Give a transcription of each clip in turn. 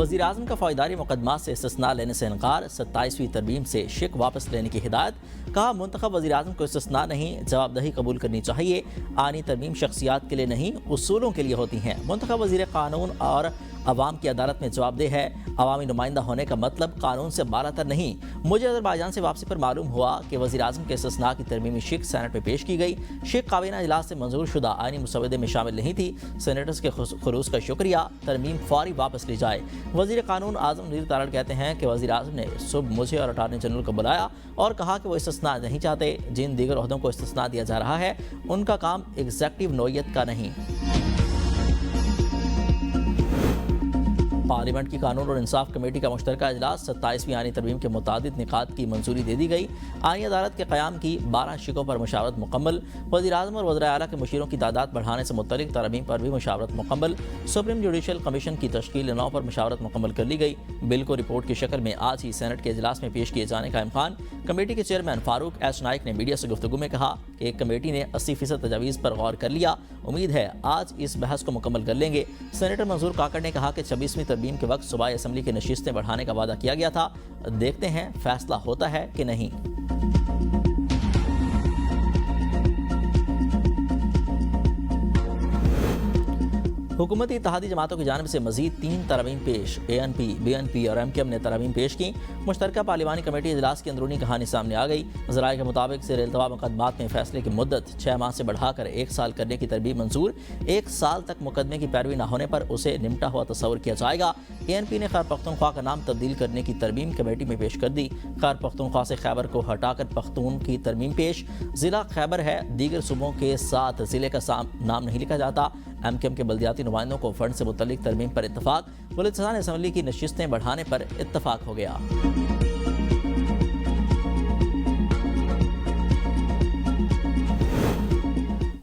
وزیر اعظم کا فوجداری مقدمات سے استثناء لینے سے انکار، 27ویں ترمیم سے شک واپس لینے کی ہدایت۔ کہا منتخب وزیر اعظم کو استثناء نہیں، جواب دہی قبول کرنی چاہیے۔ آئینی ترمیم شخصیات کے لیے نہیں، اصولوں کے لیے ہوتی ہیں۔ منتخب وزیر قانون اور عوام کی عدالت میں جواب دہ ہے۔ عوامی نمائندہ ہونے کا مطلب قانون سے بالا تر نہیں۔ مجھے آذربائیجان سے واپسی پر معلوم ہوا کہ وزیر اعظم کے استثناء کی ترمیمی شک سینٹ میں پیش کی گئی۔ شک کابینہ اجلاس سے منظور شدہ آئینی مسودے میں شامل نہیں تھی۔ سینیٹرز کے خلوص کا شکریہ، ترمیم فوری واپس لی جائے۔ وزیر قانون اعظم نذیر تارڑ کہتے ہیں کہ وزیر اعظم نے صبح مجھے اور اٹارنی جنرل کو بلایا اور کہا کہ وہ استثناء نہیں چاہتے۔ جن دیگر عہدوں کو استثناء دیا جا رہا ہے ان کا کام ایگزیکٹو نوعیت کا نہیں۔ پارلیمنٹ کی قانون اور انصاف کمیٹی کا مشترکہ اجلاس، 27ویں آئینی ترمیم کے متعدد نکات کی منظوری دے دی گئی۔ آئینی عدالت کے قیام کی 12 شقوں پر مشاورت مکمل۔ وزیر اعظم اور وزراء اعلیٰ کے مشیروں کی تعداد بڑھانے سے متعلق ترمیم پر بھی مشاورت مکمل۔ سپریم جوڈیشل کمیشن کی تشکیل 9 پر مشاورت مکمل کر لی گئی۔ بل کو رپورٹ کی شکل میں آج ہی سینٹ کے اجلاس میں پیش کیے جانے کا امکان۔ کمیٹی کے چیئرمین فاروق ایس نائک نے میڈیا سے گفتگو میں کہا کہ ایک کمیٹی نے 80% تجاویز پر غور کر لیا۔ امید ہے آج اس بحث کو مکمل کر لیں گے۔ سینیٹر منظور کاکڑ نے کہا کہ 26ویں ترمیم کے وقت صوبائی اسمبلی کی نشستیں بڑھانے کا وعدہ کیا گیا تھا، دیکھتے ہیں فیصلہ ہوتا ہے کہ نہیں۔ حکومتی اتحادی جماعتوں کی جانب سے مزید 3 ترامیم پیش۔ ANP، BNP اور MKM نے ترامیم پیش کی۔ مشترکہ پارلیمانی کمیٹی اجلاس کی اندرونی کہانی سامنے آ گئی۔ ذرائع کے مطابق زیر التوا مقدمات میں فیصلے کی مدت 6 ماہ سے بڑھا کر 1 سال کرنے کی ترغیب منظور۔ 1 سال تک مقدمے کی پیروی نہ ہونے پر اسے نمٹا ہوا تصور کیا جائے گا۔ ANP نے خیر پختونخوا کا نام تبدیل کرنے کی ترمیم کمیٹی میں پیش کر دی۔ خیر پختونخوا سے خیبر کو ہٹا کر پختون کی ترمیم پیش۔ ضلع خیبر ہے، دیگر صوبوں کے ساتھ ضلع کا نام نہیں لکھا جاتا۔ MKM کے بلدیاتی نمائندوں کو فنڈ سے متعلق ترمیم پر اتفاق۔ بلوچستان اسمبلی کی نشستیں بڑھانے پر اتفاق ہو گیا۔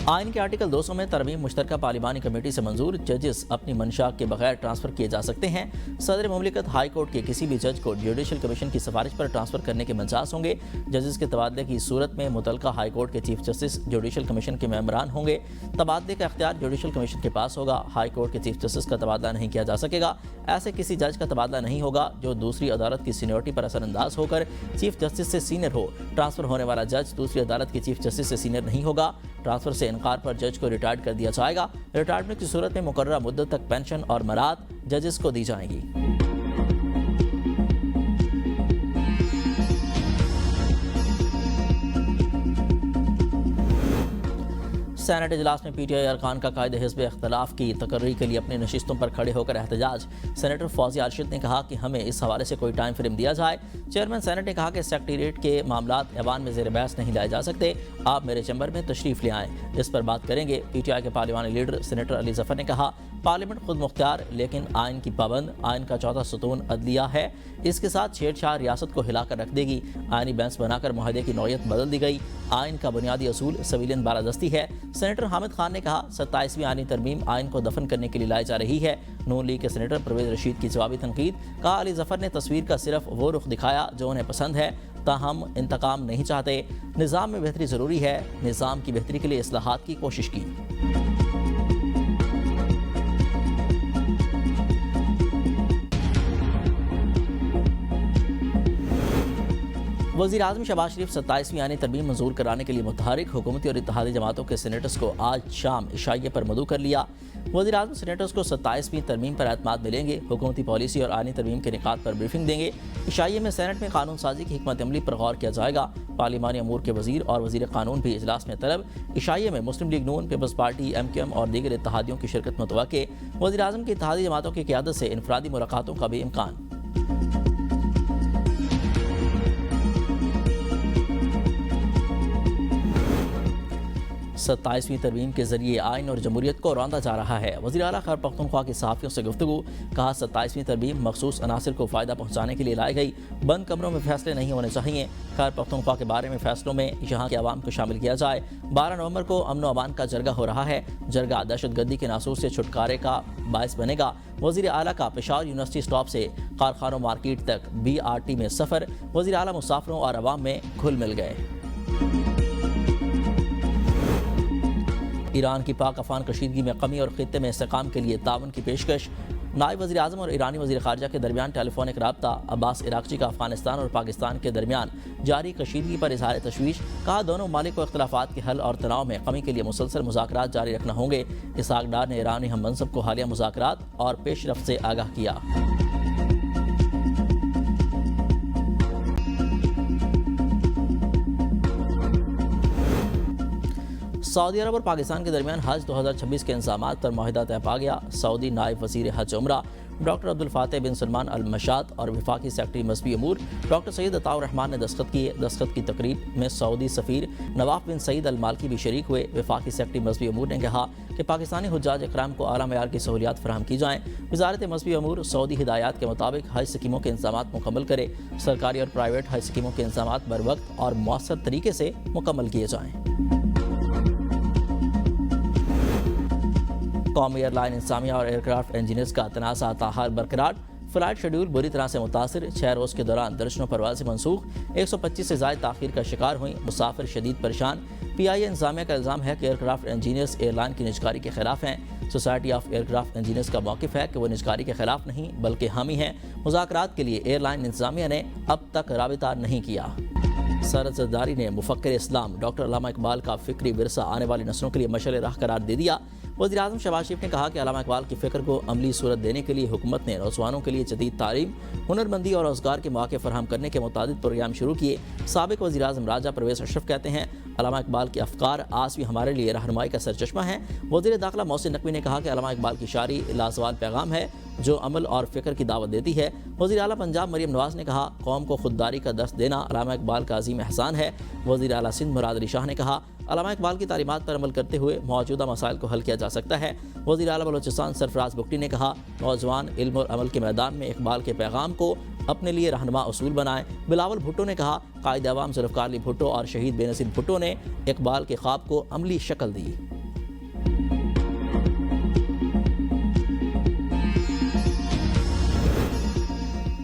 آئین کے آرٹیکل 200 میں ترمیم مشترکہ پارلیمانی کمیٹی سے منظور۔ ججز اپنی منشا کے بغیر ٹرانسفر کیے جا سکتے ہیں۔ صدر مملکت ہائی کورٹ کے کسی بھی جج کو جوڈیشل کمیشن کی سفارش پر ٹرانسفر کرنے کے مجاز ہوں گے۔ ججز کے تبادلے کی صورت میں متعلقہ ہائی کورٹ کے چیف جسٹس جوڈیشل کمیشن کے ممبران ہوں گے۔ تبادلے کا اختیار جوڈیشل کمیشن کے پاس ہوگا۔ ہائی کورٹ کے چیف جسٹس کا تبادلہ نہیں کیا جا سکے گا۔ ایسے کسی جج کا تبادلہ نہیں ہوگا جو دوسری عدالت کی سینیورٹی پر اثر انداز ہو کر چیف جسٹس سے سینئر ہو۔ ٹرانسفر ہونے والا جج دوسری عدالت کے چیف جسٹس سے سینئر نہیں ہوگا۔ ٹرانسفر سے انکار پر جج کو ریٹائرڈ کر دیا جائے گا۔ ریٹائرمنٹ کی صورت میں مقررہ مدت تک پینشن اور مراد ججز کو دی جائیں گی۔ سینٹ اجلاس میں PTI ارکان کا قائد حزب اختلاف کی تقرری کے لیے اپنی نشستوں پر کھڑے ہو کر احتجاج۔ سینیٹر فوزیہ ارشد نے کہا کہ ہمیں اس حوالے سے کوئی ٹائم فریم دیا جائے۔ چیئرمین سینٹ نے کہا کہ سیکریٹریٹ کے معاملات ایوان میں زیر بحث نہیں لائے جا سکتے، آپ میرے چیمبر میں تشریف لے آئیں، اس پر بات کریں گے۔ PTI کے پارلیمانی لیڈر سینیٹر علی ظفر نے کہا پارلیمنٹ خود مختار لیکن آئین کی پابند، آئین کا چوتھا ستون عدلیہ ہے، اس کے ساتھ چھیڑ چھاڑ ریاست کو ہلا کر رکھ دے گی۔ آئینی بینچ بنا کر معاہدے کی نوعیت بدل دی گئی۔ آئین کا بنیادی اصول سویلین بالادستی ہے۔ سینیٹر حامد خان نے کہا 27ویں آئینی ترمیم آئین کو دفن کرنے کے لیے لائی جا رہی ہے۔ نون لیگ کے سینیٹر پرویز رشید کی جوابی تنقید۔ کہا علی ظفر نے تصویر کا صرف وہ رخ دکھایا جو انہیں پسند ہے، تاہم انتقام نہیں چاہتے۔ نظام میں بہتری ضروری ہے، نظام کی بہتری کے لیے اصلاحات کی کوشش کی۔ وزیر اعظم شہباز شریف 27ویں آئینی ترمیم منظور کرانے کے لیے متحرک۔ حکومتی اور اتحادی جماعتوں کے سینیٹرز کو آج شام عشائیے پر مدعو کر لیا۔ وزیر اعظم سینیٹرز کو 27ویں ترمیم پر اعتماد ملیں گے، حکومتی پالیسی اور آئینی ترمیم کے نکات پر بریفنگ دیں گے۔ عشائیے میں سینٹ میں قانون سازی کی حکمت عملی پر غور کیا جائے گا۔ پارلیمانی امور کے وزیر اور وزیر قانون بھی اجلاس میں طلب۔ عشائیے میں مسلم لیگ نون، پیپلز پارٹی، MKM اور دیگر اتحادیوں کی شرکت متوقع۔ وزیر اعظم کی اتحادی جماعتوں کی قیادت سے انفرادی ملاقاتوں کا بھی امکان۔ 27ویں ترمیم کے ذریعے آئین اور جمہوریت کو روندا جا رہا ہے۔ وزیر اعلیٰ خیر پختونخوا کے صحافیوں سے گفتگو۔ کہا 27ویں ترمیم مخصوص عناصر کو فائدہ پہنچانے کے لیے لائی گئی، بند کمروں میں فیصلے نہیں ہونے چاہیے۔ خیر پختونخوا کے بارے میں فیصلوں میں یہاں کے عوام کو شامل کیا جائے۔ 12 نومبر کو امن و امان کا جرگہ ہو رہا ہے۔ جرگہ دہشت گردی کے ناسور سے چھٹکارے کا باعث بنے گا۔ وزیر اعلیٰ کا پشاور یونیورسٹی اسٹاپ سے کارخانوں مارکیٹ تک BRT میں سفر۔ وزیر اعلیٰ مسافروں اور عوام میں گھل مل گئے۔ ایران کی پاک افغان کشیدگی میں کمی اور خطے میں استحکام کے لیے تعاون کی پیشکش۔ نائب وزیر اعظم اور ایرانی وزیر خارجہ کے درمیان ٹیلی فونک رابطہ عباس عراقچی کا افغانستان اور پاکستان کے درمیان جاری کشیدگی پر اظہار تشویش، کہا دونوں ممالک کو اختلافات کے حل اور تناؤ میں کمی کے لیے مسلسل مذاکرات جاری رکھنا ہوں گے۔ اسحاق ڈار نے ایرانی ہم منصب کو حالیہ مذاکرات اور پیش رفت سے آگاہ کیا۔ سعودی عرب اور پاکستان کے درمیان حج 2026 کے انتظامات پر معاہدہ طے پا گیا۔ سعودی نائب وزیر حج عمرہ ڈاکٹر عبدالفاتح بن سلمان المشاد اور وفاقی سیکرٹری مذہبی امور ڈاکٹر سید عطاء الرحمان نے دستخط کیے۔ دستخط کی تقریب میں سعودی سفیر نواف بن سعید المالکی بھی شریک ہوئے۔ وفاقی سیکرٹری مذہبی امور نے کہا کہ پاکستانی حجاج اکرام کو اعلیٰ معیار کی سہولیات فراہم کی جائیں۔ وزارت مذہبی امور سعودی ہدایات کے مطابق حج اسکیموں کے انتظامات مکمل کرے۔ سرکاری اور پرائیویٹ حج اسکیموں کے انتظامات بر وقت اور مؤثر طریقے سے مکمل کیے جائیں۔ قومی ایئر لائن انتظامیہ اور ایئرکرافٹ انجینئرز کا تنازع تاحال برقرار۔ فلائٹ شیڈول بری طرح سے متاثر، 6 روز کے دوران درجنوں پروازیں منسوخ، 125 سے زائد تاخیر کا شکار ہوئیں، مسافر شدید پریشان۔ پی آئی اے انتظامیہ کا الزام ہے کہ ایئرکرافٹ انجینئرز ایئر لائن کی نجکاری کے خلاف ہیں۔ سوسائٹی آف ایئرکرافٹ انجینئرز کا موقف ہے کہ وہ نجکاری کے خلاف نہیں بلکہ حامی ہیں۔ مذاکرات کے لیے ایئر لائن انتظامیہ نے اب تک رابطہ نہیں کیا۔ سرحد زرداری نے مفکر اسلام ڈاکٹر علامہ اقبال کا فکری ورثہ آنے والی نسلوں کے لیے مشعل راہ قرار دے دیا۔ وزیر اعظم شہباز شریف نے کہا کہ علامہ اقبال کی فکر کو عملی صورت دینے کے لیے حکومت نے نوجوانوں کے لیے جدید تعلیم، ہنرمندی اور روزگار کے مواقع فراہم کرنے کے متعدد پروگرام شروع کیے۔ سابق وزیر اعظم راجہ پرویز اشرف کہتے ہیں علامہ اقبال کے افکار آج بھی ہمارے لیے رہنمائی کا سرچشمہ ہیں۔ وزیر داخلہ محسن نقوی نے کہا کہ علامہ اقبال کی شاعری لازوال پیغام ہے جو عمل اور فکر کی دعوت دیتی ہے۔ وزیر اعلیٰ پنجاب مریم نواز نے کہا قوم کو خودداری کا درس دینا علامہ اقبال کا عظیم احسان ہے۔ وزیر اعلیٰ سندھ مراد علی شاہ نے کہا علامہ اقبال کی تعلیمات پر عمل کرتے ہوئے موجودہ مسائل کو حل کیا جا سکتا ہے۔ وزیر اعلیٰ بلوچستان سرفراز بگٹی نے کہا نوجوان علم اور عمل کے میدان میں اقبال کے پیغام کو اپنے لیے رہنما اصول بنائیں۔ بلاول بھٹو نے کہا قائد عوام ذوالفقار علی بھٹو اور شہید بے نظیر بھٹو نے اقبال کے خواب کو عملی شکل دی۔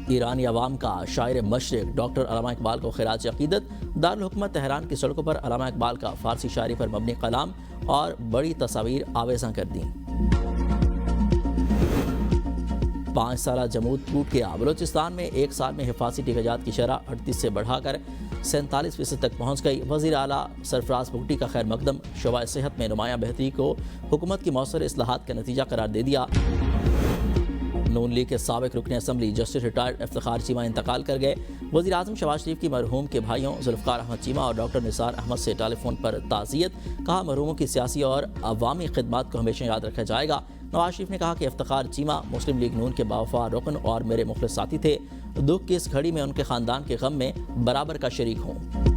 ایرانی عوام کا شاعر مشرق ڈاکٹر علامہ اقبال کو خراج عقیدت۔ دارالحکومت تہران کی سڑکوں پر علامہ اقبال کا فارسی شاعری پر مبنی کلام اور بڑی تصاویر آویزاں کر دیں۔ 5 سالہ جمود ٹوٹ گیا۔ بلوچستان میں ایک سال میں حفاظتی ٹیکہ جات کی شرح 38 سے بڑھا کر 47% تک پہنچ گئی۔ وزیر اعلیٰ سرفراز بگٹی کا خیر مقدم شعبہ صحت میں نمایاں بہتری کو حکومت کی مؤثر اصلاحات کا نتیجہ قرار دے دیا۔ نون لیگ کے سابق رکن assembly justice retired Iftikhar Cheema انتقال کر گئے۔ وزیر اعظم شہباز شریف کی مرحوم کے بھائیوں ذوالفقار احمد چیمہ اور ڈاکٹر نثار احمد سے ٹیلی فون پر تعزیت، کہا مرحوموں کی سیاسی اور عوامی خدمات کو ہمیشہ یاد رکھا جائے گا۔ نواز شریف نے کہا کہ افتخار چیمہ مسلم لیگ نون کے باوفا رکن اور میرے مخلص ساتھی تھے، دکھ کی اس گھڑی میں ان کے خاندان کے غم میں برابر کا شریک ہوں۔